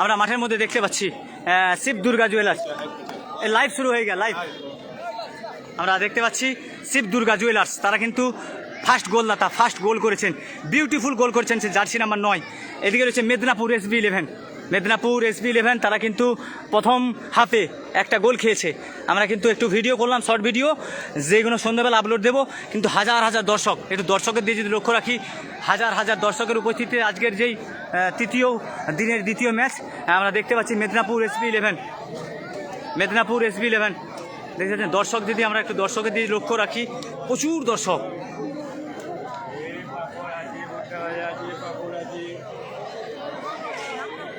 আমরা মাঠের মধ্যে দেখতে পাচ্ছি শিব দুর্গা জুয়েলার্স লাইভ শুরু হয়ে গেল লাইভ। আমরা দেখতে পাচ্ছি শিব দুর্গা জুয়েলার্স, তারা কিন্তু ফার্স্ট গোল করেছেন, বিউটিফুল গোল করেছেন জার্সি নাম্বার 9। এদিকে রয়েছে মেদিনীপুর SB11, তারা কিন্তু প্রথম হাফে একটা গোল খেয়েছে। আমরা কিন্তু একটু ভিডিও করলাম, শর্ট ভিডিও, যেগুলো সন্ধ্যাবেলা আপলোড দেবো। কিন্তু হাজার দর্শক, একটু দর্শকের দিয়ে যদি লক্ষ্য রাখি, হাজার দর্শকের উপস্থিতিতে আজকের যেই তৃতীয় দিনের দ্বিতীয় ম্যাচ আমরা দেখতে পাচ্ছি মেদিনীপুর SB11 দেখতে দর্শক। যদি আমরা একটু দর্শকের দিয়ে লক্ষ্য রাখি, প্রচুর দর্শক।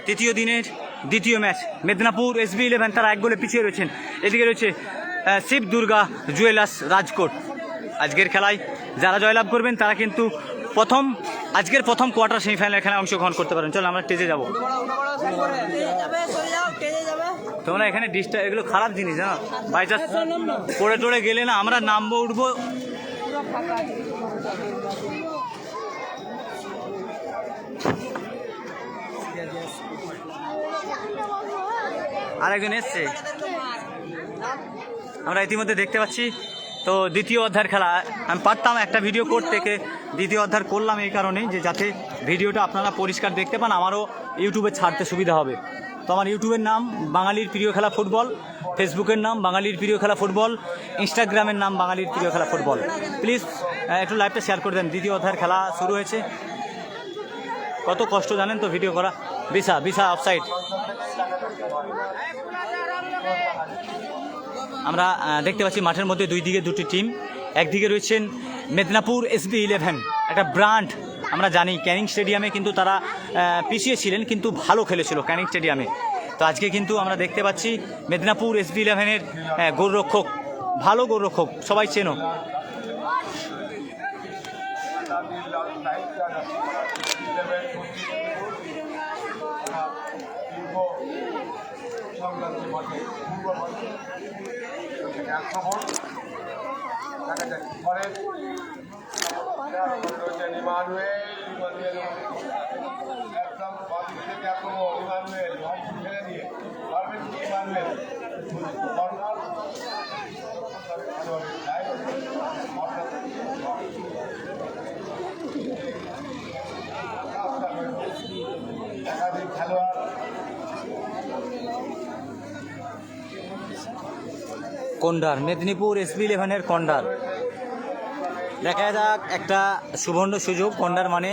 তৃতীয় দিনের দ্বিতীয় ম্যাচ মেদিনীপুর SB11 তারা 1 গোলে পিছিয়ে রয়েছেন। এদিকে রয়েছে শিব দুর্গা জুয়েলার্স রাজকোট। আজকের খেলায় যারা জয়লাভ করবেন তারা কিন্তু আজকের প্রথম কোয়ার্টার সেমিফাইনাল খেলায় অংশগ্রহণ করতে পারেন। চলো আমরা স্টেজে যাবো। তোমরা এখানে ডিস্টার্ব, এগুলো খারাপ জিনিস না, বাই চান্স পড়ে টড়ে গেলে না আমরা নামবো উঠবো। আরেকজন এসছে, আমরা ইতিমধ্যে দেখতে পাচ্ছি। তো দ্বিতীয় অধ্যায়ের খেলা আমি পারতাম একটা ভিডিও করতে, দ্বিতীয় অধ্যায় করলাম এই কারণেই যে যাতে ভিডিওটা আপনারা পরিষ্কার দেখতে পান, আমারও ইউটিউবে ছাড়তে সুবিধা হবে। তো আমার ইউটিউবের নাম বাঙালির প্রিয় খেলা ফুটবল, ফেসবুকের নাম বাঙালির প্রিয় খেলা ফুটবল, ইনস্টাগ্রামের নাম বাঙালির প্রিয় খেলা ফুটবল। প্লিজ একটু লাইভটা শেয়ার করে দেন। দ্বিতীয় অধ্যায়ের খেলা শুরু হয়েছে। কত কষ্ট জানেন তো ভিডিও করা। বিসা অফসাইড। আমরা দেখতে পাচ্ছি মাঠের মধ্যে দুই দিকে দুটি টিম। একদিকে রয়েছেন মেদিনীপুর SB11, একটা ব্র্যান্ড। আমরা জানি ক্যানিং স্টেডিয়ামে কিন্তু তারা পিছিয়ে ছিলেন, কিন্তু ভালো খেলেছিল ক্যানিং স্টেডিয়ামে। তো আজকে কিন্তু আমরা দেখতে পাচ্ছি মেদিনীপুর SB11-এর গোলরক্ষক, ভালো গোলরক্ষক, সবাই চেনো। কন্ডার, মেদিনীপুর SB11-এর কন্ডার। দেখা যাক, একটা সুবর্ণ সুযোগ। কন্ডার মানে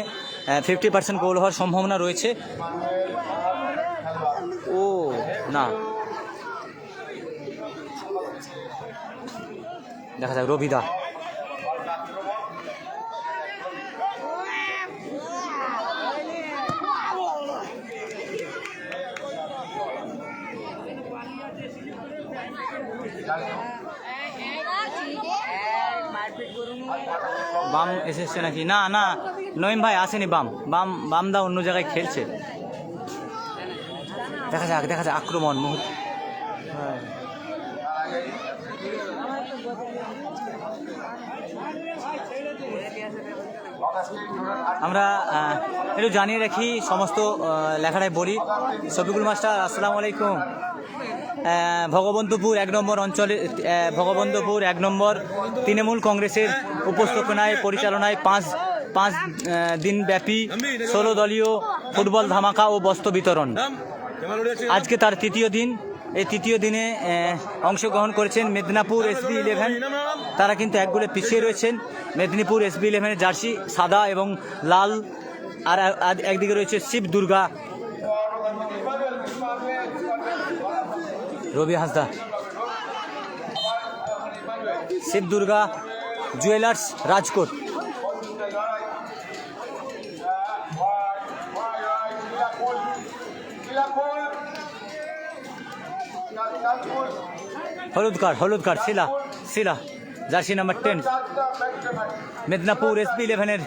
50% গোল হওয়ার সম্ভাবনা রয়েছে। ও না, দেখা যাক রবিদা। বাম এসেছে নাকি? না নঈম ভাই আসেনি। বামদা অন্য জায়গায় খেলছে। দেখা যাক আক্রমণ মুহূর্তে। আমরা একটু জানিয়ে রাখি, সমস্ত লেখাটাই বলি। শফিকুল মাস্টার আসসালামু আলাইকুম। ভগবন্তপুর 1 নম্বর অঞ্চলে, ভগবন্তপুর 1 নম্বর তৃণমূল কংগ্রেসের উপস্থাপনায় পরিচালনায় 5 দিনব্যাপী 16 দলীয় ফুটবল ধামাকা ও বস্ত্র বিতরণ। আজকে তার তৃতীয় দিন। এই তৃতীয় দিনে অংশগ্রহণ করেছেন মেদিনীপুর SB11। তারা কিন্তু 1 গোলে পিছিয়ে রয়েছেন। মেদিনীপুর SB11-এর জার্সি সাদা এবং লাল, আর একদিকে রয়েছে শিব দুর্গা রবি হাসদা, শিব দুর্গা জুয়েলার্স রাজকোট। হলুদ card Shila jersey number 10 Medinipur SB11-এর।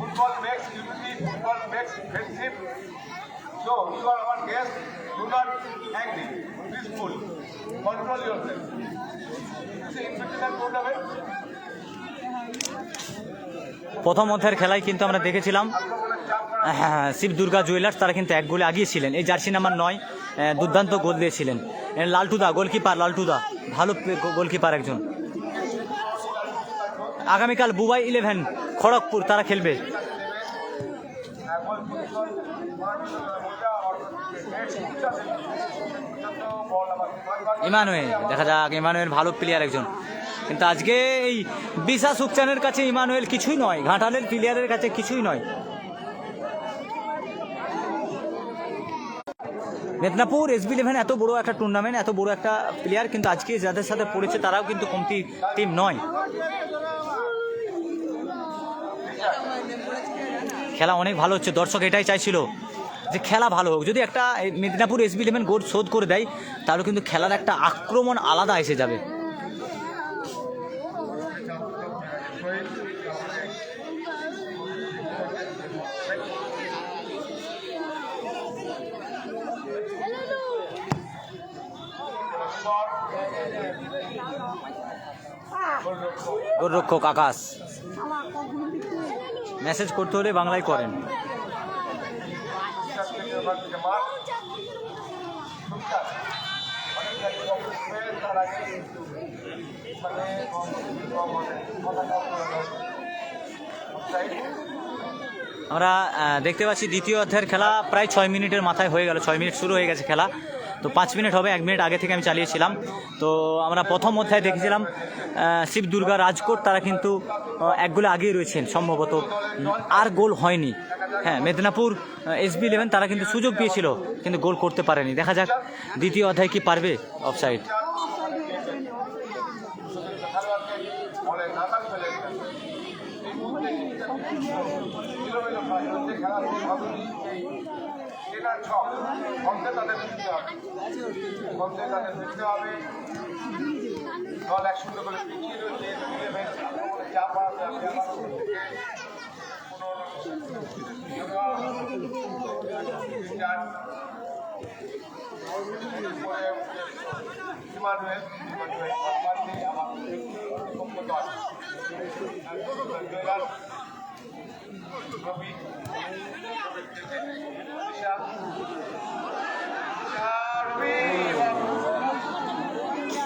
Football makes unity, football makes friendship. So, you are our guest, do not angry, peaceful, control yourself. This is an invitation tournament. প্রথম অধ্যায়ের খেলায় কিন্তু আমরা দেখেছিলাম হ্যাঁ শিব দুর্গা জুয়েলার্স তারা কিন্তু 1 গোলে আগিয়েছিলেন। এই জার্সি নাম্বার 9 দুর্দান্ত গোল দিয়েছিলেন। লালটুদা গোলকিপার, লালটুদা ভালো গোলকিপার একজন। আগামীকাল বুবাই 11 খড়গপুর তারা খেলবে। ইমানুয়েল দেখা যাক, ইমানুয়েল ভালো প্লেয়ার একজন, কিন্তু আজকে এই বিশা সুকচানের কাছে ইমানুয়েল কিছুই নয়, ঘাটালের প্লেয়ারের কাছে কিছুই নয়। মেদিনীপুর SB11 এত বড় একটা টুর্নামেন্ট, এত বড় একটা প্লেয়ার, কিন্তু আজকে যাদের সাথে পড়েছে তারাও কিন্তু কমতি টিম নয়। খেলা অনেক ভালো হচ্ছে, দর্শক এটাই চাইছিল যে খেলা ভালো হোক। যদি একটা মেদিনীপুর SB11 গোল শোধ করে দেয় তাহলে কিন্তু খেলার একটা আক্রমণ আলাদা এসে যাবে। গোলরক্ষক আকাশ মেসেজ করতে হলে বাংলায় করেন। আমরা দেখতে পাচ্ছি দ্বিতীয় অধ্যায়ের খেলা প্রায় 6 মিনিটের মাথায় হয়ে গেল। 6 মিনিট শুরু হয়ে গেছে খেলা, তো 5 মিনিট হবে, 1 মিনিট আগে থেকে আমি চালিয়েছিলাম। তো আমরা প্রথম অধ্যায়ে দেখেছিলাম শিব দুর্গা রাজকোট তারা কিন্তু 1 গোলে আগিয়ে রয়েছেন সম্ভবত, আর গোল হয়নি। হ্যাঁ মেদিনীপুর SB11 তারা কিন্তু সুযোগ পেয়েছিল কিন্তু গোল করতে পারেনি। দেখা যাক দ্বিতীয় অধ্যায় কি পারবে। অফসাইড। দল 1-0 করে পিছিয়ে রয়েছে।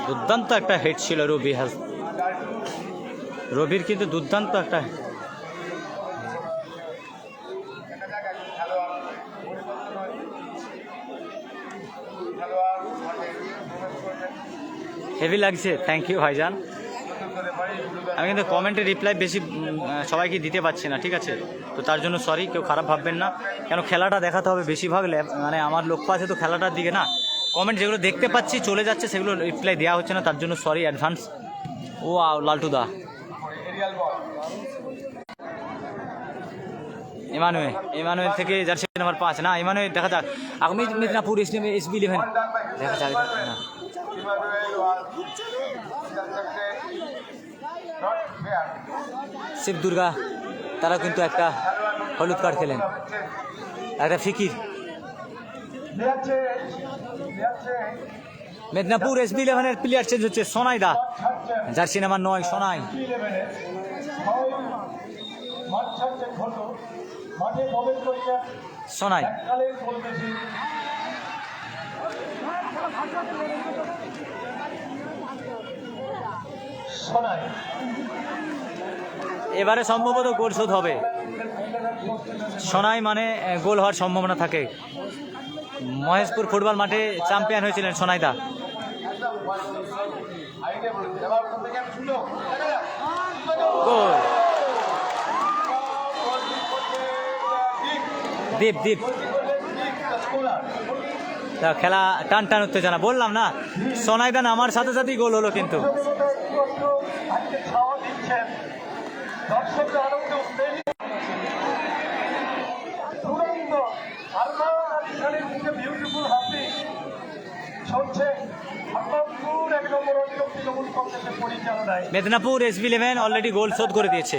দুর্দান্ত একটা হেড ছিল রবির কিন্তু দুর্দান্ত একটা হেভি লাগছে। থ্যাংক ইউ ভাইজান। আমি কিন্তু কমেন্টে রিপ্লাই বেশি সবাইকে দিতে পারছি না, ঠিক আছে, তো তার জন্য সরি, কেউ খারাপ ভাববেন না। কেন খেলাটা দেখাতে হবে, বেশিরভাগ মানে আমার লক্ষ্য আছে তো খেলাটার দিকে না। কমেন্ট যেগুলো দেখতে পাচ্ছি চলে যাচ্ছে সেগুলো রিপ্লাই দেওয়া হচ্ছে না, তার জন্য সরি অ্যাডভান্স। ও লালটুদা ইমানুয়েল থেকে জার্সি নাম্বার 5 না, ইমানুয়েল দেখা যাক। আগামী মেদিনীপুর SB11 দেখা যাক না। শিব দুর্গা তারা কিন্তু একটা হলুদ কার্ড খেলেন, একটা ফিকির। মেদিনীপুর SB11 এর প্লেয়ার চেঞ্জ হচ্ছে, সোনাইদা জার্সি নাম্বার 9 সোনাই। সোনাই এবারে সম্ভবত গোল শোধ হবে। সোনাই মানে গোল হওয়ার সম্ভাবনা থাকে। মহেশপুর ফুটবল মাঠে চ্যাম্পিয়ন হয়েছিলেন সোনাইদা। গোল দীপ খেলা টান টান উত্তেজনা, বললাম না সোনাইদা নামার সাথে সাথেই গোল হলো। কিন্তু মেদিনীপুর SB11 অলরেডি গোল শোধ করে দিয়েছে।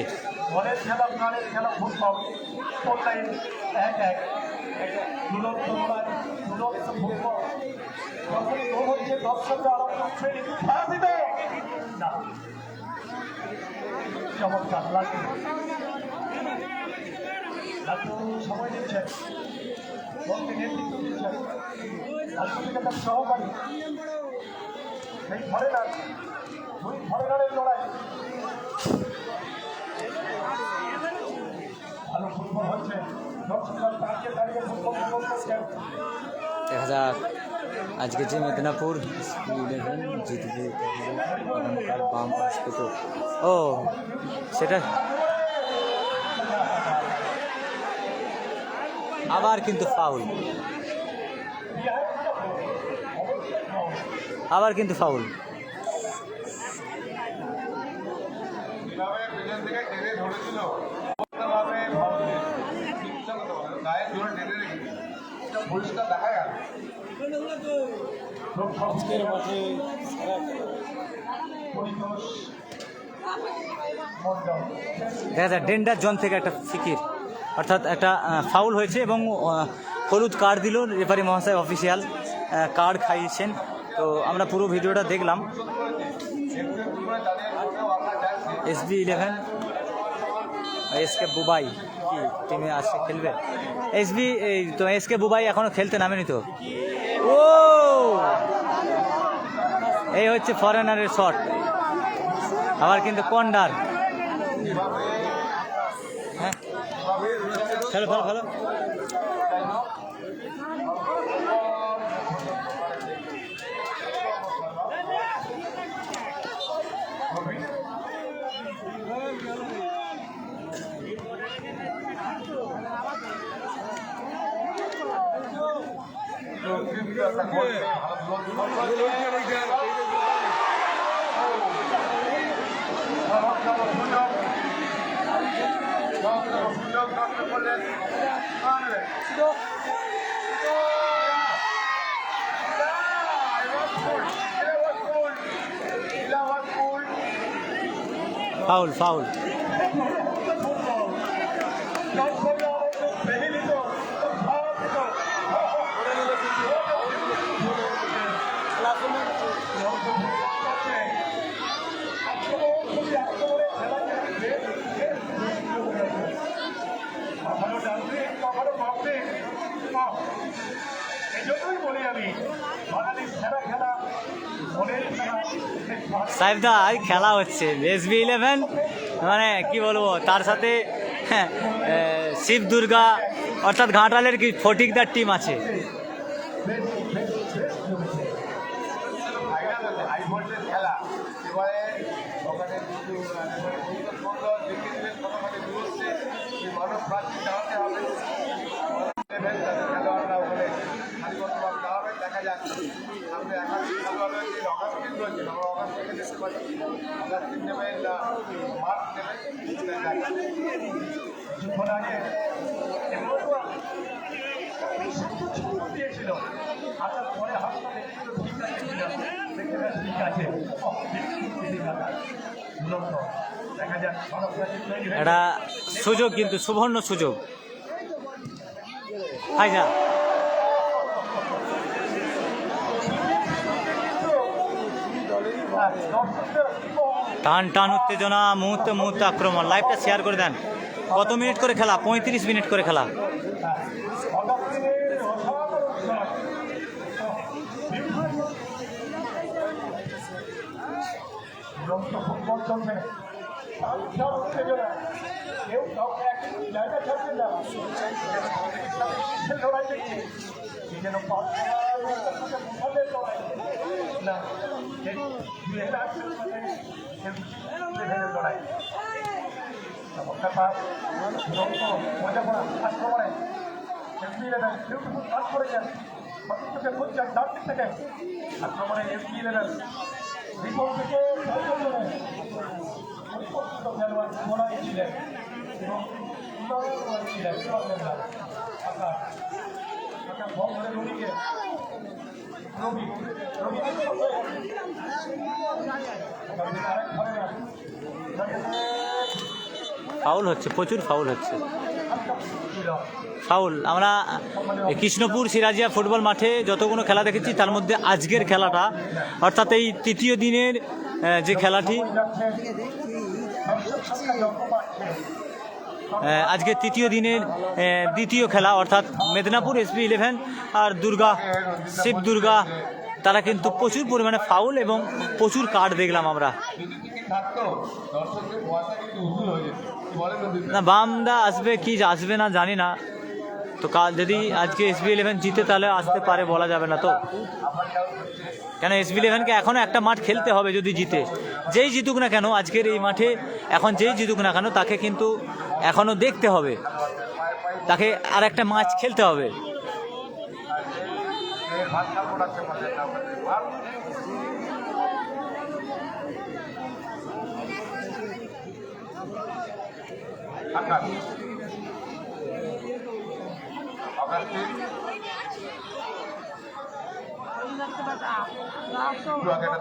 সময় দিচ্ছেন, দলকে নেতৃত্ব দিচ্ছেন, আন্তর্জাতিক সহকারী এই ফরেনার, দুই ফরেনারের লড়াই। ভালো ফুটবল হচ্ছে, দর্শকরা তাকিয়ে তাকিয়ে ফুটবল উপভোগ করছেন। দেখা যাক আজকে যে মেদিনীপুর SP11 জিতবে বাম পাশ পেত। ও সেটা আবার কিন্তু ফাউল, আবার কিন্তু ফাউল। পিছন থেকে টেনে ধরেছিল, গায়ের জোরে টেনে রেখেছে, পরিষ্কার দেখা গেল। আজকের মাঠে দেখা যায় ডেন্ডার জোন থেকে একটা ফিকির অর্থাৎ একটা ফাউল হয়েছে এবং হলুদ কার্ড দিল রেফারি মহাশয়, অফিসিয়াল কার্ড খাইয়েছেন। তো আমরা পুরো ভিডিওটা দেখলাম। SB11 SK বুবাই কি টিমে আসছে খেলবে? তো SK বুবাই এখনো খেলতে নামেনি তো। ও এই হচ্ছে ফরেনারের শট, আবার কিন্তু কর্নার। হ্যাঁ খেলো খেলো খেলো। Foul foul. সাহেবদা খেলা হচ্ছে SB11, মানে কি বলবো, তার সাথে শিব দুর্গা অর্থাৎ ঘাটালের কি ফটিকদার টিম আছে। খেলা এবারে ওখানে মানব প্রাচীন চালাতে হবে, খেলোয়াড়রা ওখানে সারিবদ্ধভাবে চালাবে। দেখা যাক সামনে একাধিক খেলোয়াড় রয়েছে, অগাস্টিন রয়েছে, আমরা অগাস্টিনকে দেখতে পাচ্ছি। অগাস্টিন নেবে না মার্চ নেবে, কিছুক্ষণ আগে দিয়েছিল, আসার পরে হাতটা দেখছিল ঠিক আছে কিনা, দেখতে ঠিক আছে, দেখা যাক মানব প্রাচীন তৈরি হয়ে একটা সুযোগ, কিন্তু সুবর্ণ সুযোগ। আচ্ছা টান টান উত্তেজনা, মুহূর্তে মুহূর্তে আক্রমণ। লাইভটা শেয়ার করে দেন। কত মিনিট করে খেলা? 35 মিনিট করে খেলা। ফুটবল চলছে, কেউ কাউকে এক জায়গা ছাড়ছে না, লড়াই দেখছি যেন লড়াই না, লড়াই মজা করা আক্রমণে বিউটিফুল কাজ করেছেন, চোখে খুঁজছেন ডান দিক থেকে আক্রমণে SB11 বিপদ থেকে খেলোয়াড় লড়াই ছিলেন এবং ছিলেন বল ধরে রবিকে রবি রবি আরেক ফাউল হচ্ছে, প্রচুর ফাউল হচ্ছে, ফাউল। আমরা কৃষ্ণপুর সিরাজিয়া ফুটবল মাঠে যতগুলো খেলা দেখেছি তার মধ্যে আজকের খেলাটা অর্থাৎ এই তৃতীয় দিনের যে খেলাটি আজকে তৃতীয় দিনের দ্বিতীয় খেলা, অর্থাৎ মেদিনীপুর SB11 আর দুর্গা শিব দুর্গা, তারা কিন্তু প্রচুর পরিমাণে ফাউল এবং প্রচুর কার্ড দেখলাম আমরা। না বামদা আসবে কি আসবে না জানি না, তো কাল যদি আজকে SB11 জিতে তাহলে আসতে পারে, বলা যাবে না তো, কেন SB11কে এখনও একটা মাঠ খেলতে হবে। যদি জিতে, যেই জিতুক না কেন আজকের এই মাঠে, এখন যেই জিতুক না কেন তাকে কিন্তু এখনও দেখতে হবে, তাকে আর একটা ম্যাচ খেলতে হবে।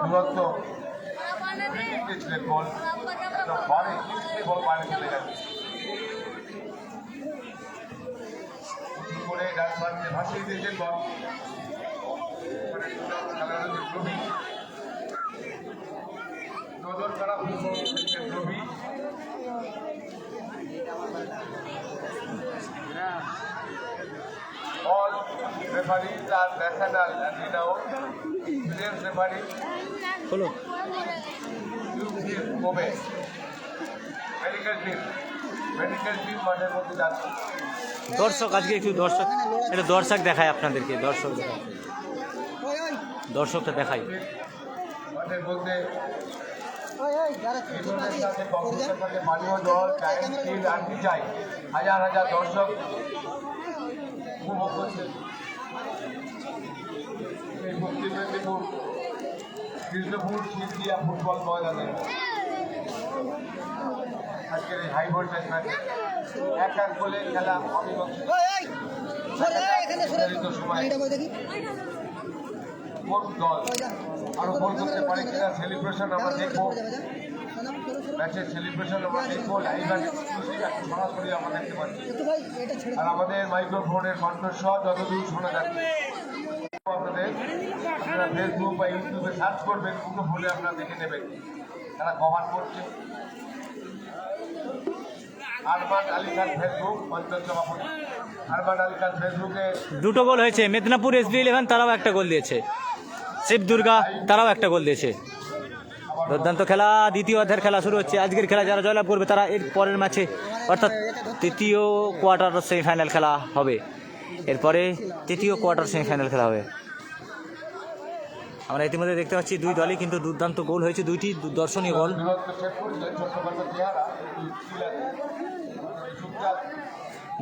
দূরত্ব বল বল বাইরে চলে যাচ্ছে করে ভাসিয়ে দিয়েছেন বল। নজর খারাপ রবি all referees are national and renowned. Williams referee হলো Kobe. Medical team মাঠের মধ্যে যাচ্ছে। দর্শক আজকে একটু এটা দর্শক দেখায় আপনাদেরকে, দর্শকটা দেখাই মাঠের মধ্যে পানীয় জল আনতে চাই, হাজার হাজার দর্শক উপভোগ করছে। পশ্চিম মেদিনীপুর কৃষ্ণপুর শিবদিয়া ফুটবল ময়দানে আজকের এই হাই ভোল্টেজ ম্যাচ 1-1 গোলে খেলা অবিভক্ত সময় কোন দল আরো গোল করতে পারে কিনা সেলিব্রেশন আমরা দেখবো, ম্যাচের সেলিব্রেশন আমরা দেখবো, লাইভ অ্যান্ড এক্সক্লুসিভ সরাসরি আমরা দেখতে পাচ্ছি। আর আমাদের মাইক্রোফোনের কণ্ঠস্বর যতদূর শোনা যাচ্ছে আপনাদের, আপনারা ফেসবুক বা ইউটিউবে সার্চ করবেন, দুটো ফোনে আপনারা দেখে নেবেন তারা কভার করছে। আরমান আলী খান ফেসবুক, পঞ্চায়েত সভাপতি আরমান আলী খান ফেসবুকে। দুটো গোল হয়েছে, মেদিনীপুর SB11 তারাও একটা গোল দিয়েছে, শিব দুর্গা তারাও একটা গোল দিয়েছে। দুর্দান্ত খেলা, দ্বিতীয় অধ্যায়ের খেলা শুরু হচ্ছে। আজকের খেলা যারা জয়লাভ করবে তারা এর পরের ম্যাচে, অর্থাৎ তৃতীয় কোয়ার্টার সেমিফাইনাল খেলা হবে, এরপরে তৃতীয় কোয়ার্টার সেমিফাইনাল খেলা হবে। আমরা ইতিমধ্যে দেখতে পাচ্ছি দুই দলই কিন্তু দুর্দান্ত গোল হয়েছে, দুইটি দর্শনীয় গোল।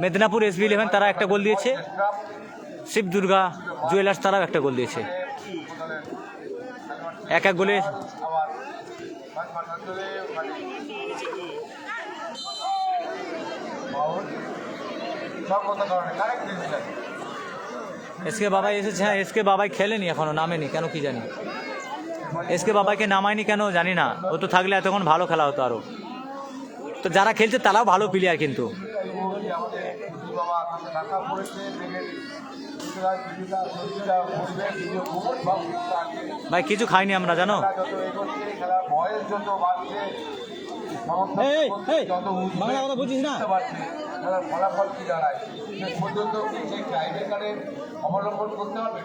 মেদিনীপুর SB11 তারা একটা গোল দিয়েছে, শিব দুর্গা জুয়েলার্স তারাও একটা গোল দিয়েছে। 1-1 গোলে এসকে বাবাই এসেছে। হ্যাঁ, এসকে বাবাই খেলেনি, এখনো নামেনি, কেন কি জানি। এসকে বাবাইকে নামায়নি কেন জানি না, ও তো থাকলে এতক্ষণ ভালো খেলা হতো আরো। তো যারা খেলছে তারাও ভালো প্লেয়ার কিন্তু। ভাই কিছু খাইনি আমরা, জানো। বাংলা কথা বুঝিস না, ফলাফল কি দাঁড়ায় পর্যন্ত সেই টাইব্রেকারের অবলম্বন করতে হবে।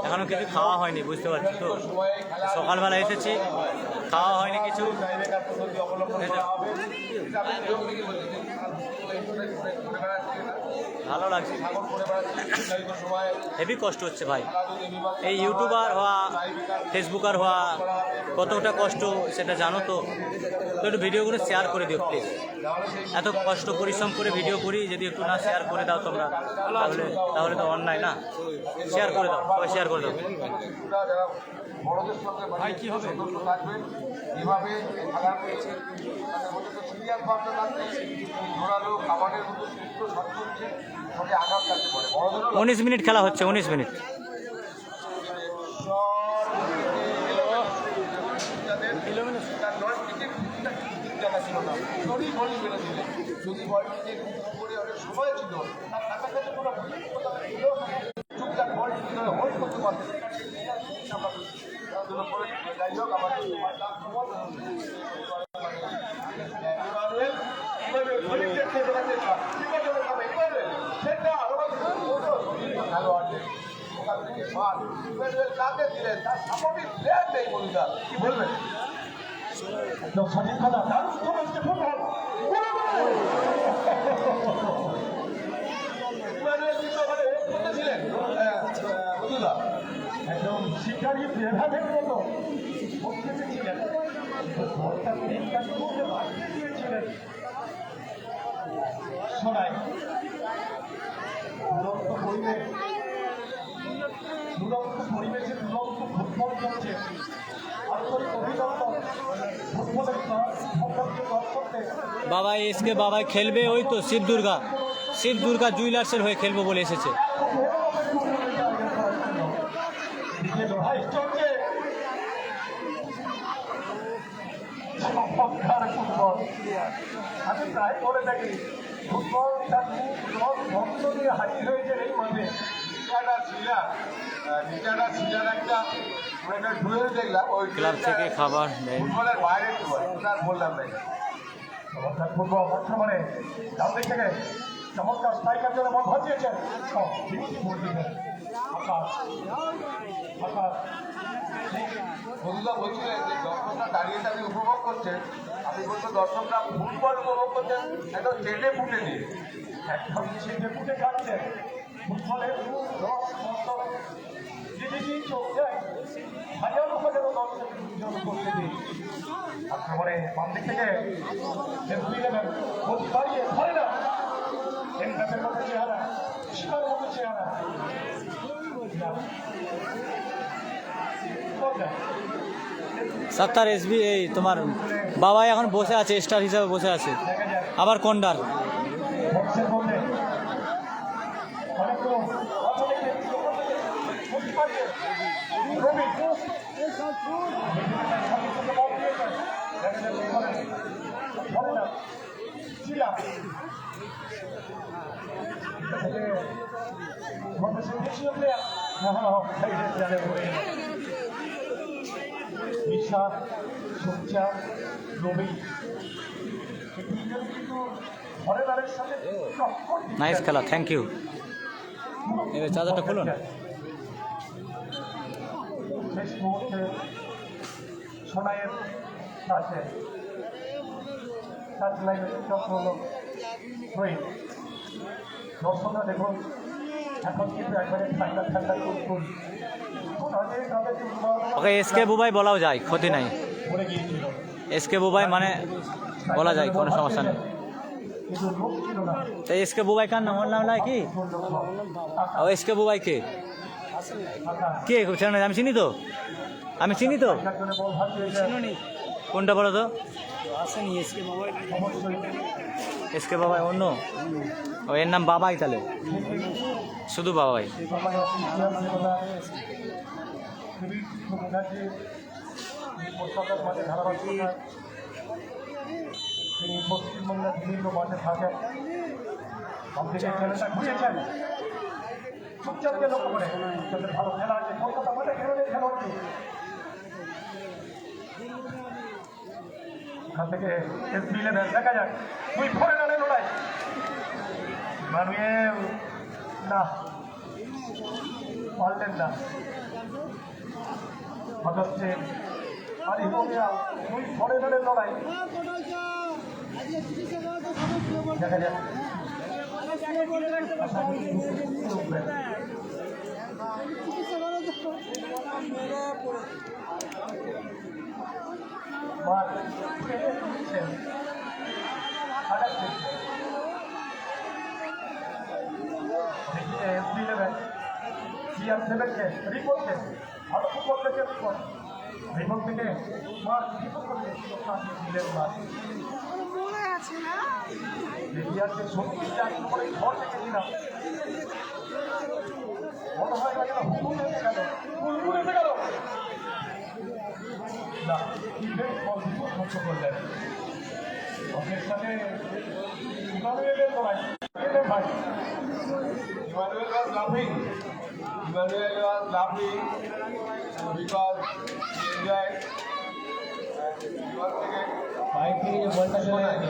এখনো কিছু খাওয়া হয়নি, বুঝতে পারছি তো, সকালবেলা এসেছি, খাওয়া হয়নি কিছু। ভালো লাগছে, হেভি কষ্ট হচ্ছে ভাই, এই ইউটিউবার হওয়া, ফেসবুকার হওয়া কতটা কষ্ট সেটা জানো তো। একটু ভিডিওগুলো শেয়ার করে দিও প্লিজ, এত কষ্ট পরিশ্রম করে ভিডিও করি, যদি একটু না শেয়ার করে দাও তোমরা তাহলে তো অন্যায় না। শেয়ার করে দাও, সবাই শেয়ার করে দাও। ভাই কি হবে থাকবেন এভাবে সিরিয়াস ভাবনা থাকবে, জোরালো খাবারের মতো সুস্থ সচল সঙ্গে আঘাত লাগতে পারে। 19 মিনিট খেলা হচ্ছে, 19 মিনিট। যদি বলটিকে করে অনেক সময় ছিল তার কাছাকাছি কোনো টুকটাক বলটি হোল্ড করতে পারতেন। যাই হোক আমাদের চেপে গেছে বিপদের নামে ইমানুয়েল সেটা খেলোয়াড়দের ওখান থেকে মার ইমানুয়েল কাকে দিলেন তার সাপোর্টিভ প্লেয়ার নেই বলুদা কি বলবেন একদম সঠিক কথা দারুণ হচ্ছে ফুটবল ইমানুয়েল কিন্তু ওখানে বলতেছিলেন বলুদা একদম শিকারী বিভাগের মতো ছিলেন শোনায় দুরন্ত পরিবেশ দুরন্ত পরিবেশে দুরন্ত ফুটবল চলছে আন্তরিক অভিনন্দন ফুটবলের সম্পর্কে দর্শকদের বাবা এসকে বাবা খেলবে ওই তো শিব দুর্গা জুয়েলার্সের হয়ে খেলবো বলে এসেছে। লড়াই চলছে চমৎকার ফুটবল আমি প্রায় বলে থাকি ফুটবল তার ভক্ত নিয়ে হাজির হয়েছে এই মাঠে সিজার একটা ডুয়েল দেখলাম ওই ক্লাব থেকে খাবার ফুটবলের বাইরে বললাম না চমৎকার ফুটবল বর্তমানে ডান দিক থেকে চমৎকার স্ট্রাইকার জন্য বল ঘটিয়েছেন বন্ধুরা বলছিলেন যে দর্শকরা দাঁড়িয়ে দাঁড়িয়ে উপভোগ করছেন আমি বলবো দর্শকরা ফুটবল উপভোগ করছেন একদম চেটে ফুটে দিয়ে একদম চেটে ফুটে কাটছেন ফুটবলের রস যেদিকেই চোখ যায় হাজারো হাজারো দর্শক করতে দিই আক্রমণে বাম দিক থেকে গতি বাড়িয়ে ধরে না এমপ্যাপের মতো চেহারা শিকার মতো চেহারা সাত্তার এসবি এই তোমার বাবাই এখন বসে আছে স্টার হিসাবে বসে আছে আবার কন্ডার নাইস খেলা থ্যাংক ইউ এবার চাদরটা খুলো না সোনাইয়ের কাছে দর্শকরা দেখুন এখন কিন্তু একবারে ঠান্ডা ঠান্ডা করুন ওকে এসকে বুবাই বলাও যায় ক্ষতি নাই এসকে বুবাই মানে বলা যায় কোনো সমস্যা নেই তো এসকে বুবাই কার নাম ওর নাম নাই কি ও এসকে বুবাই কে আমি চিনি তো কোনটা বলো তো এসকে বাবাই অন্য ও এর নাম বাবাই তাহলে শুধু বাবাই তিনি পশ্চিমবঙ্গের বিভিন্ন মাঠে থাকেন খেলাটা ঘুরিয়েছেন চুপচাপকে লক্ষ্য করে ভালো খেলা আছে কলকাতা মাঠে খেলার খেলোয়াড়কে ওখান থেকে এসবি লেভেল দেখা যাক দুই ফোরে রানের লড়াই মানুয়েল না পারলেন না হচ্ছে আর দুই ফোরে রানের লড়াই দেখা যাক ভালো ফুটবল থেকে রিপোর্ট থেকে সত্যি করে ঘর থেকে দিলাম মনে হয় না যেন হুকুম এসে গেল এসে গেল না ধ্বংস করলেন ওদের সাথে ইমানুয়েলের লড়াই ভাই Emmanuel was laughing. Emmanuel was laughing because he enjoyed and he was thinking bike থেকে যে বলটা চলে গেছে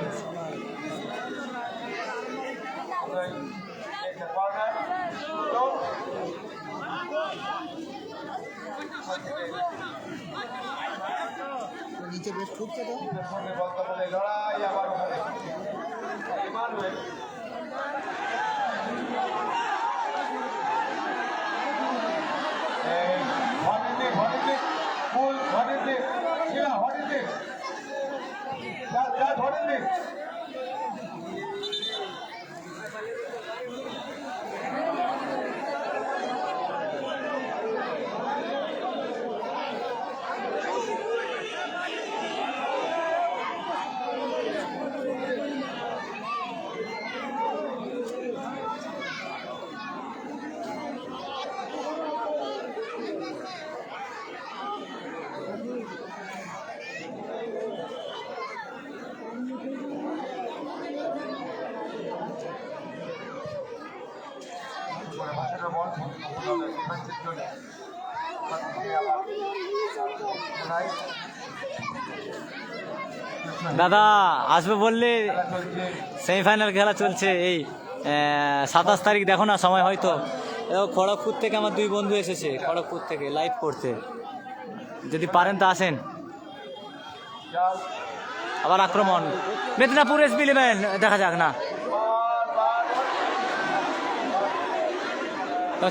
এটা কর্নার তো নিচে বেশ ঠুকছে তো সঙ্গে বলতে বলে লড়াই আবার ওখানে Emmanuel what is it? Cool, what is it? Sheila, what is it? That, what is it? দাদা আসবে বললে সেমিফাইনাল খেলা চলছে এই 27 তারিখ, দেখো না সময় হয়তো। খড়গপুর থেকে আমার দুই বন্ধু এসেছে, খড়গপুর থেকে লাইভ করতে, যদি পারেন তো আসেন। আবার আক্রমণ মেদিনীপুর SB11, দেখা যাক না।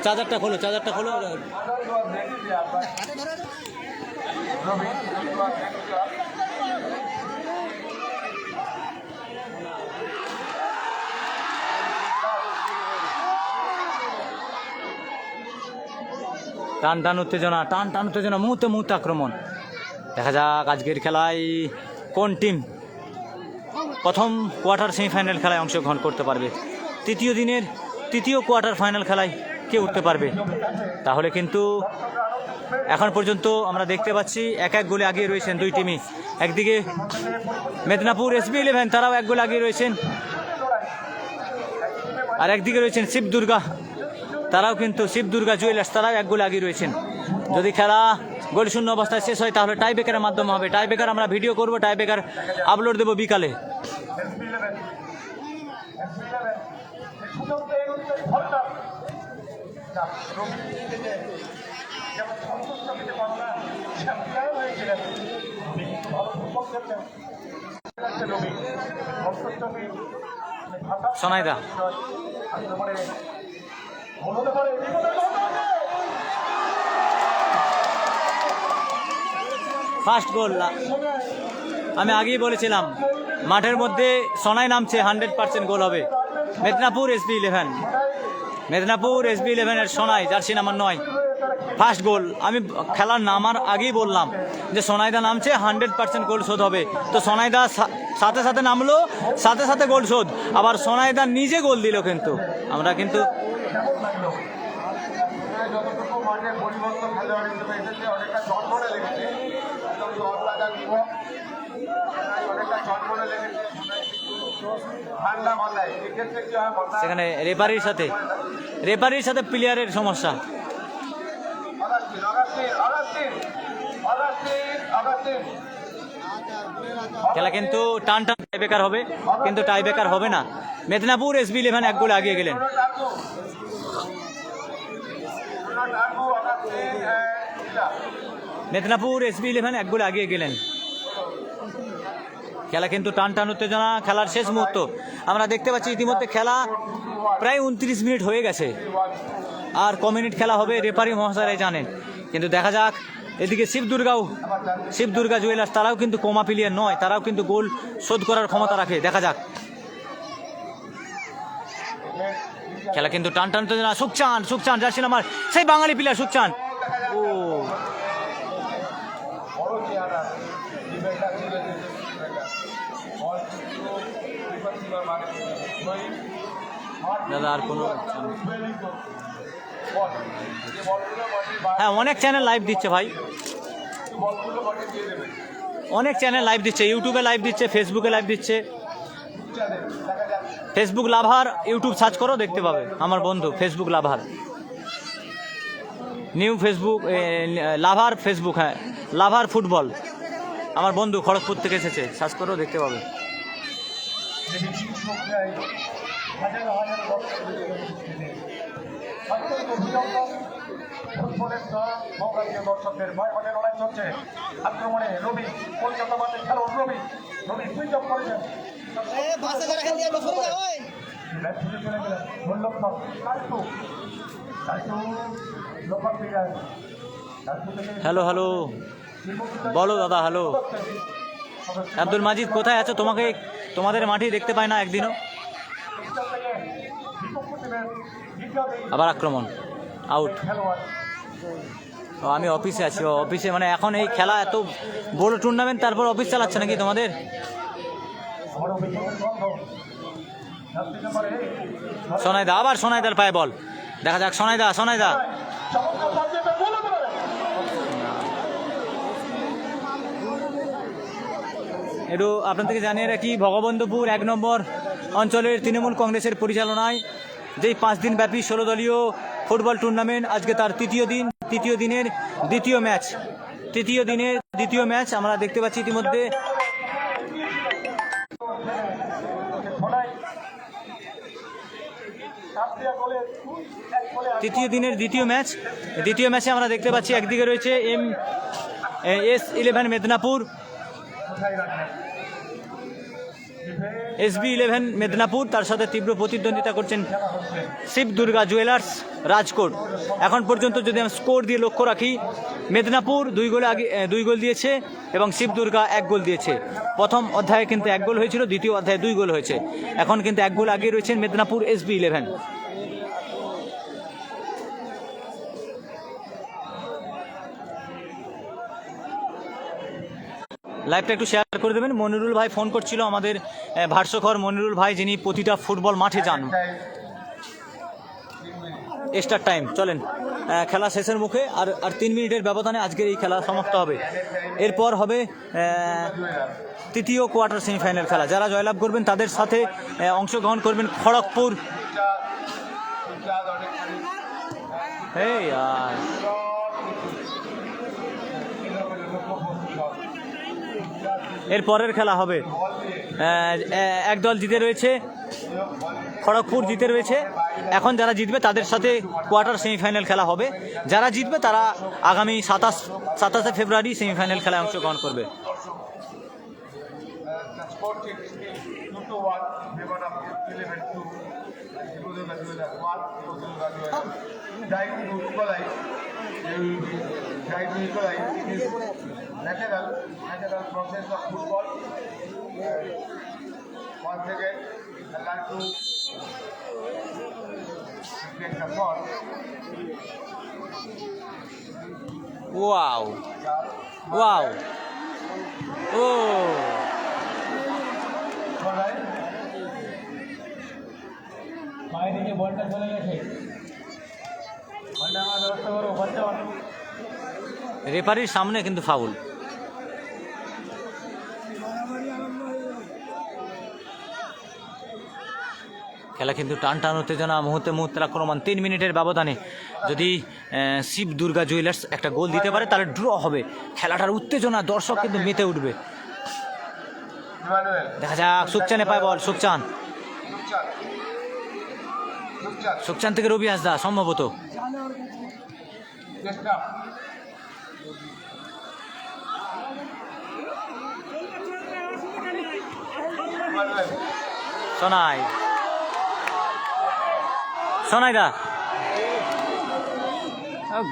চার্জারটা খোলো, চার্জারটা খোলো। টান টান উত্তেজনা, টান টান উত্তেজনা, মুহূর্তে মুহূর্তে আক্রমণ। দেখা যাক আজকের খেলায় কোন টিম প্রথম কোয়ার্টার সেমিফাইনাল খেলায় অংশগ্রহণ করতে পারবে। তৃতীয় দিনের তৃতীয় কোয়ার্টার ফাইনাল খেলায় কে উঠতে পারবে। তাহলে কিন্তু এখন পর্যন্ত আমরা দেখতে পাচ্ছি এক গোলে আগিয়ে রয়েছেন দুই টিমই। একদিকে মেদিনীপুর SB11, তারাও এক গোলে আগিয়ে রয়েছেন, আর একদিকে রয়েছেন শিব দুর্গা, তারাও কিন্তু শিব দুর্গা জুয়েলার্স, তারাও এক গোলে আগিয়ে রয়েছেন। যদি খেলা গোল শূন্য অবস্থায় শেষ হয় তাহলে টাই ব্রেকারের মাধ্যমে হবে। টাই ব্রেকার আমরা ভিডিও করবো, টাই ব্রেকার আপলোড দেবো বিকালে। সোনাইদা ফার্স্ট গোল। আমি আগেই বলেছিলাম মাঠের মধ্যে সোনাই নামছে, 100% গোল হবে। মেদিনীপুর SB11, মেদিনীপুর SB11 এর সোনাই, জার্সি নাম্বার 9, ফার্স্ট গোল। আমি খেলার নামার আগেই বললাম যে সোনাইদা নামছে, 100% গোল শোধ হবে। তো সোনাইদা সাথে সাথে নামলো, সাথে সাথে গোল শোধ। আবার সোনাইদা নিজে গোল দিল। কিন্তু আমরা কিন্তু যতটুকু মাঠে পরিবর্তন খেলোয়াড় হিসেবে এসেছে, অনেকটা চটমনে লেগেছে, একদম দল লাগা যুবক, অনেকটা চটমনে লেগেছে, ঠান্ডা মাথায়। এক্ষেত্রে কি হয়, সেখানে রেফারির সাথে প্লেয়ারের সমস্যা। খেলা কিন্তু টান টান টাই ব্রেকার হবে, কিন্তু টাই ব্রেকার হবে না। মেদিনীপুর SB11 এক গোলে আগিয়ে গেলেন। মেদিনীপুর SB11 এক গোলে আগিয়ে গেলেন। খেলা কিন্তু টান টান উত্তেজনা, খেলার শেষ মুহূর্ত আমরা দেখতে পাচ্ছি। ইতিমধ্যে খেলা প্রায় 29 মিনিট হয়ে গেছে, আর ক মিনিট খেলা হবে রেফারি মহাশয়রাই জানেন। কিন্তু দেখা যাক, এদিকে শিব দুর্গা জুয়েলার্স, তারাও কিন্তু কমা প্লেয়ার নয়, তারাও কিন্তু গোল শোধ করার ক্ষমতা রাখে। দেখা যাক, খেলা কিন্তু টান টান উত্তেজনা। সুকচান জার্সি নাম্বার, সেই বাঙালি প্লেয়ার সুকচান। ও দাদা আর কোনো, হ্যাঁ অনেক চ্যানেল লাইভ দিচ্ছে ভাই, অনেক চ্যানেল লাইভ দিচ্ছে। ইউটিউবে লাইভ দিচ্ছে, ফেসবুকে লাইভ দিচ্ছে। ফেসবুক লাভার, ইউটিউব সার্চ করো দেখতে পাবে আমার বন্ধু। ফেসবুক লাভার, নিউ ফেসবুক লাভার ফেসবুক, হ্যাঁ লাভার ফুটবল, আমার বন্ধু খড়গপুর থেকে এসেছে, সার্চ করো দেখতে পাবে। হাজার হাজার দর্শক অত্যন্ত অভিনন্দন। ফুটবলের সংগ্রামীয় দর্শকদের ভয়ভয়ে লড়াই চলছে। আক্রমণে রবি, কলকাতা মাঠে খেলোয়াড় রবি সুইচ অফ করেছেন। হ্যালো হ্যালো, বলো দাদা। হ্যালো আব্দুল মাজিদ, কোথায় আছো? তোমাদের মাঠে দেখতে পাই না একদিনও। আবার আক্রমণ, আউট। আমি অফিসে আছি। অফিসে মানে এখন এই খেলা এত বড় টুর্নামেন্ট, তারপর অফিস চালাচ্ছে নাকি তোমাদের? সোনাইদা, আবার সোনাইদার পায়ে বল। দেখা যাক সোনাইদা। একটু আপনাদেরকে জানিয়ে রাখি, ভগবন্তপুর 1 নম্বর অঞ্চলের তৃণমূল কংগ্রেসের পরিচালনায় যেই 5 দিন ব্যাপী 16 দলীয় ফুটবল টুর্নামেন্ট, আজকে তার তৃতীয় দিনের দ্বিতীয় ম্যাচ আমরা দেখতে পাচ্ছি ইতিমধ্যে। তৃতীয় দিনের দ্বিতীয় ম্যাচে আমরা দেখতে পাচ্ছি একদিকে রয়েছে MS-11 মেদিনীপুর, SB-11 মেদিনীপুর, তার সাথে তীব্র প্রতিদ্বন্দ্বিতা করছেন শিব দুর্গা জুয়েলার্স রাজকোট। এখন পর্যন্ত যদি আমি স্কোর দিয়ে লক্ষ্য রাখি, মেদিনীপুর 2 গোল দিয়েছে এবং শিব দুর্গা 1 গোল দিয়েছে। প্রথম অধ্যায়ে কিন্তু 1 গোল হয়েছিল, দ্বিতীয় অধ্যায়ে 2 গোল হয়েছে। এখন কিন্তু 1 গোল আগে রয়েছেন মেদিনীপুর SB-11। লাইভটা একটু শেয়ার করে দেবেন। মনিরুল ভাই ফোন করছিল, আমাদের ভাষ্যকর মনিরুল ভাই, যিনি প্রতিটা ফুটবল মাঠে যান। এক্সট্রা টাইম চলেন, খেলা শেষের মুখে। আর 3 মিনিটের ব্যবধানে আজকের এই খেলা সমাপ্ত হবে। এরপর হবে তৃতীয় কোয়ার্টার সেমিফাইনাল খেলা। যারা জয়লাভ করবেন তাদের সাথে অংশগ্রহণ করবেন খড়গপুর। এর পরের খেলা হবে, এক দল জিতে রয়েছে, খড়গপুর জিতে রয়েছে। এখন যারা জিতবে তাদের সাথে কোয়ার্টার সেমিফাইনাল খেলা হবে। যারা জিতবে তারা আগামী 27 ফেব্রুয়ারি সেমিফাইনাল খেলায় অংশগ্রহণ করবে। natural process of football. Once again, I'd like to take the ball. Wow! Oh! All right. বাইরে যে বলটা চলে গেছে, বলটা আমার ব্যবস্থা করো, বলটা রেফারির সামনে কিন্তু ফাউল। খেলা কিন্তু টান উত্তেজনা, মুহূর্তের আক্রমণ। 3 মিনিটের ব্যবধানে যদি শিব দুর্গা জুয়েলার্স একটা গোল দিতে পারে তাহলে ড্র হবে। খেলাটার উত্তেজনা, দর্শক কিন্তু মেতে উঠবে। দেখা যাক, সুকচানে পায় বল। সুকচান থেকে রবি হাসদা সম্ভবত। সোনাইদা,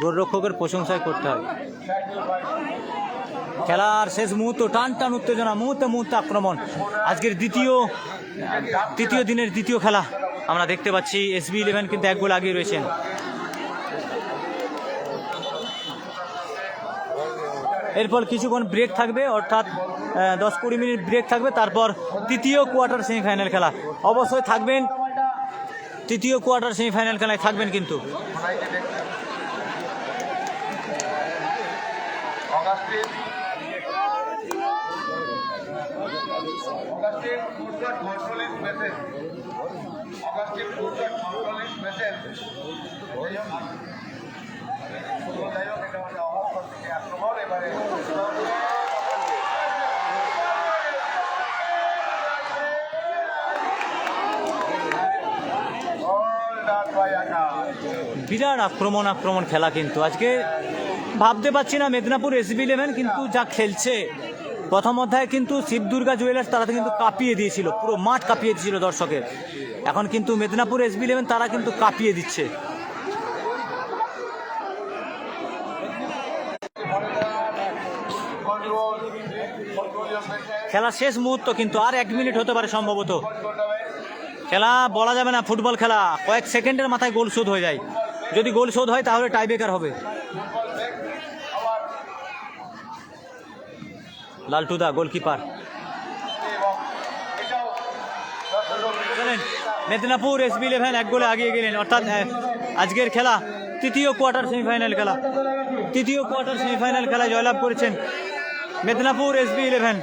গোলরক্ষকের প্রশংসায় করতে হয়। খেলার শেষ মুহূর্ত, টান উত্তেজনা, মুহূর্তে আক্রমণ। আজকের তৃতীয় দিনের দ্বিতীয় খেলা আমরা দেখতে পাচ্ছি। SB-11 কিন্তু 1 গোল আগিয়ে রয়েছেন। এরপর কিছুক্ষণ ব্রেক থাকবে, অর্থাৎ 10-20 মিনিট ব্রেক থাকবে। তারপর তৃতীয় কোয়ার্টার সেমিফাইনাল খেলা অবশ্যই থাকবেন। তৃতীয় কোয়ার্টার সেমিফাইনাল খেলায় থাকবেন কিন্তু। বিরাট আক্রমণ খেলা কিন্তু আজকে ভাবতে পারছি না মেদিনীপুর SB11 কিন্তু যা খেলছে। প্রথম অধ্যায়ে কিন্তু শিবদুর্গা জুয়েলার্স তারা কিন্তু কাঁপিয়ে দিয়েছিল, পুরো মাঠ কাঁপিয়ে দিয়েছিল দর্শকের। এখন কিন্তু মেদিনীপুর SB11 তারা কিন্তু কাঁপিয়ে দিচ্ছে। খেলা শেষ মুহূর্ত কিন্তু আর 1 মিনিট হতে পারে সম্ভবত। খেলা বলা যাবে না, ফুটবল খেলা কয়েক সেকেন্ডের মাথায় গোল শোধ হয়ে যায়। যদি গোল শোধ হয় তাহলে টাইব্রেকার হবে। লালটুদা গোলকিপার। চলেন, মেদিনীপুর SB11 এক গোলে আগিয়ে গেলেন, অর্থাৎ আজকের খেলা তৃতীয় কোয়ার্টার সেমিফাইনাল খেলায় জয়লাভ করেছেন মেদিনীপুর SB11।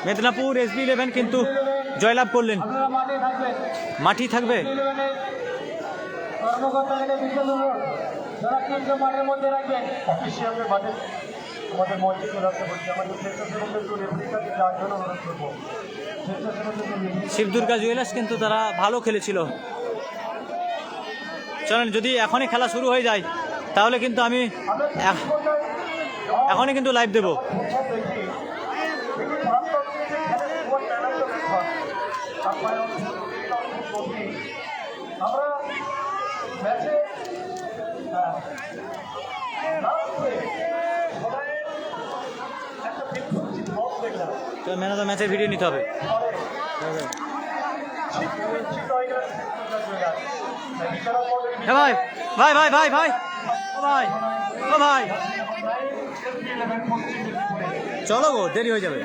মেদিনীপুর SB11 কিন্তু জয়লাভ করলেন। মাঠই থাকবে। শিবদুর্গা জুয়েলার্স কিন্তু তারা ভালো খেলেছিল। চলেন, যদি এখনই খেলা শুরু হয়ে যায় তাহলে কিন্তু আমি এখনই কিন্তু লাইভ দেব। ম্যান অফ দ্য ম্যাচের ভিডিও নিতে হবে। ভাই ভাই ভাই ভাই ভাই ভাই ও ভাই, চলো গো, দেরি হয়ে যাবে।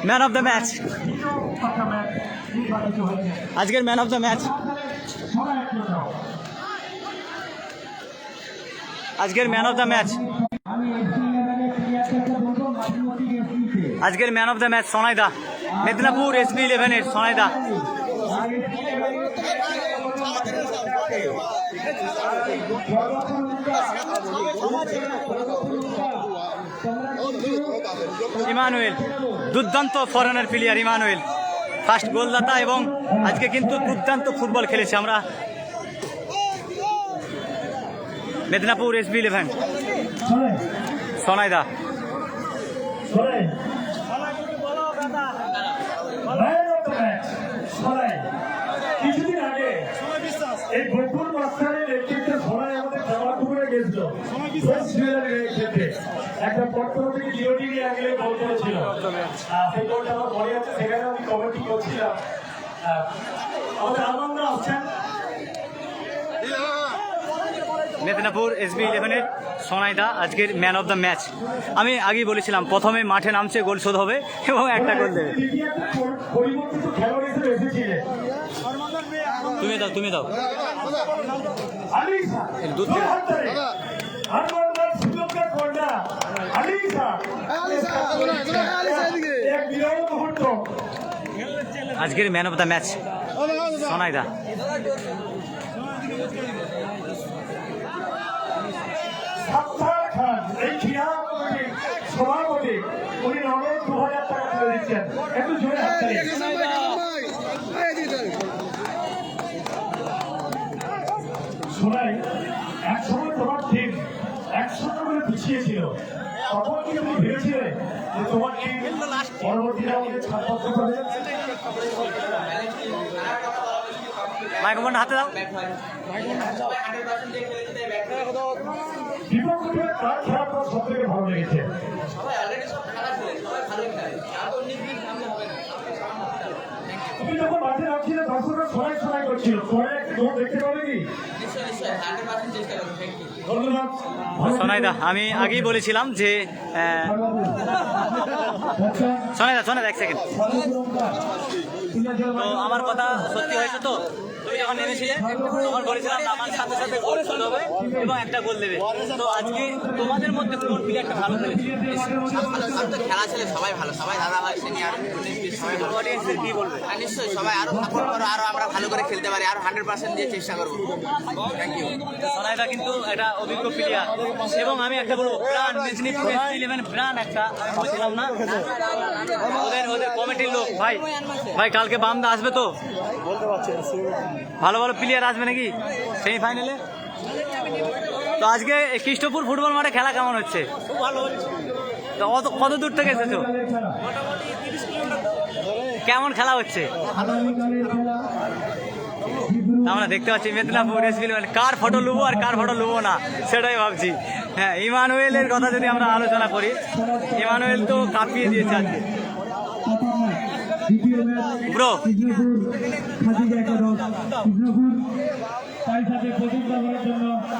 ম্যান অফ দ্য ম্যাচ, আজকের ম্যান অফ দ্য ম্যাচ, আজকের ম্যান অফ দ্য ম্যাচ, আজকের ম্যান অফ দ্য ম্যাচ সোনাইদা, মেদিনীপুর SB11 এর সোনাইদা। ইমানুয়েল, দুর্দান্ত ফরেনার প্লেয়ার ইমানুয়েল, ফার্স্ট গোলদাতা এবং আজকে কিন্তু দুর্দান্ত ফুটবল খেলেছে। আমরা মেদিনীপুর SB11 সোনাইদা। কিছুদিন আগে এই বকুল মাস্টারের নেতৃত্বে সবাই আমাদের জামালপুরে গেছিল একটা পট্টন থেকে জিওটি নিয়ে আগে গোল করেছিল। সেই গোলটা আমার মনে আছে, সেখানে আমি কমেন্টি করছিলাম। আমাদের আনন্দ আসছেন মেদিনীপুর SB11 এর সোনাইদা আজকের ম্যান অফ দ্য ম্যাচ। আমি আগেই বলেছিলাম প্রথমে মাঠে নামছে, গোল শোধ হবে এবং একটা গোল দেবে। পরিবর্তিত খেলোয়াড় হিসেবে এসেছিলেন। তুমি দাও আজকের ম্যান অফ দ্য ম্যাচ সোনাইদা। সভাপতি উনি নগদ 2000 টাকা তুলে দিচ্ছেন, একটু জোরে হাততালি। শোনাই, একসময় তোমার টিম 100 করে পিছিয়ে ছিল, তখন কি তুমি ভেবেছিলে যে তোমার টিম পরবর্তীতে আমাদের ছাড়পত্র করে? মাইক্রোফোন হাতে দাও। বিপক্ষে কার খেলাটা সব থেকে ভালো লেগেছে? তুমি যখন মাঠে নামছিলে দর্শকরা সরাই করছিল, পরে তোমার দেখতে পাবে কি? ধন্যবাদ সোনাইদা। আমি আগেই বলেছিলাম যে সোনাইদা এক সেকেন্ড, তো আমার কথা সত্যি হয়েছে তো? তুমি যখন নেমেছিলে তখন বলেছিলাম নামার সাথে সাথে গোল চলে হবে এবং একটা গোল দেবে। তো আজকে তোমাদের মধ্যে কোন প্লেয়ারটা ভালো খেলেছে? সব তো খেলা ছিল, সবাই ভালো, সবাই দাদা ভাই সিনিয়র সবাই ভালো। অডিয়েন্সের কি বলবে? আর নিশ্চয়ই সবাই আরো সাপোর্ট করো, আরো আমরা ভালো করে খেলতে পারি, আরো 100% দিয়ে চেষ্টা করবো। Thank you. সোনাইদা কিন্তু একটা অভিজ্ঞ প্লেয়ার এবং আমি একটা বলবো ব্রান্ড মেদিনীপুর ইলেভেন ব্রান্ড একটা আমি বলছিলাম না ওদের কমিটির লোক ভাই ভাই কালকে বামদা আসবে তো ভালো ভালো প্লেয়ার আসবে নাকি সেমিফাইনালে? তো আজকে কৃষ্ণপুর ফুটবল মাঠে খেলা কেমন হচ্ছে? তো কত দূর থেকে এসেছো? কেমন খেলা হচ্ছে? আমরা দেখতে পাচ্ছি মেদিনীপুর কার ফটো লুবো আর কার ফটো লুবো না সেটাই ভাবছি। হ্যাঁ, ইমানুয়েলের কথা যদি আমরা আলোচনা করি, ইমানুয়েল তো কাঁপিয়ে দিয়েছে আজকে ব্রো। কৃষ্ণপুর